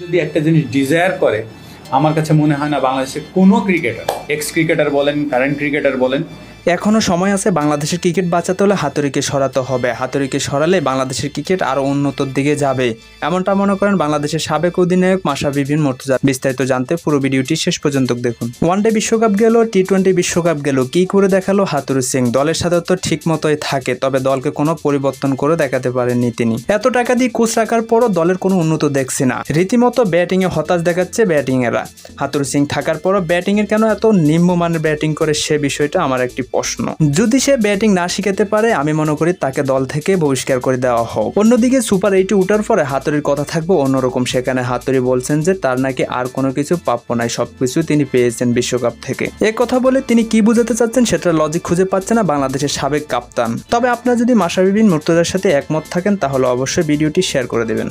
যদি একটা জিনিস ডিজায়ার করে, আমার কাছে মনে হয় না বাংলাদেশের কোনো ক্রিকেটার, এক্স ক্রিকেটার বলেন, কারেন্ট ক্রিকেটার বলেন, এখনও সময় আছে। বাংলাদেশের ক্রিকেট বাঁচাতে হলে হাতুড়িকে সরাতে হবে। হাতুড়িকে সরালে বাংলাদেশের ক্রিকেট আরও উন্নতর দিকে যাবে, এমনটা মনে করেন বাংলাদেশের সাবেক অধিনায়ক মাশরাফি বিন মুর্তজা। বিস্তারিত জানতে পুরো ভিডিওটি শেষ পর্যন্ত দেখুন। ওয়ানডে বিশ্বকাপ গেল, টি-20 বিশ্বকাপ গেল, কি করে দেখালো হাতুড়ি সিং। দলের সাথে তো ঠিক মতোই থাকে, তবে দলকে কোনো পরিবর্তন করে দেখাতে পারেননি তিনি। এত টাকা দিয়ে কোচ রাখার পরও দলের কোনো উন্নত দেখছি না। রীতিমতো ব্যাটিংয়ে হতাশ দেখাচ্ছে ব্যাটিংয়েরা। হাতুড়ি সিং থাকার পরও ব্যাটিংয়ের কেন এত নিম্নমানের ব্যাটিং করে, সে বিষয়টা আমার একটি প্রশ্ন। যদি সে ব্যাটিং না শিখাতে পারে, আমি মনে করি তাকে দল থেকে বহিষ্কার করে দেওয়া হোক। অন্যদিকে সুপার 8 উঠার পরে হাতুড়ির কথা থাকবে অন্যরকম। সেখানে হাতুড়ি বলছেন যে তার নাকি আর কোনো কিছু প্রাপ্য নাই, সবকিছু তিনি পেয়েছেন বিশ্বকাপ থেকে। এ কথা বলে তিনি কি বোঝাতে চাচ্ছেন সেটা লজিক খুঁজে পাচ্ছে না বাংলাদেশের সাবেক কাপ্তান। তবে আপনারা যদি মাশরাফি বিন মুর্তজার সাথে একমত থাকেন তাহলে অবশ্যই ভিডিওটি শেয়ার করে দেবেন।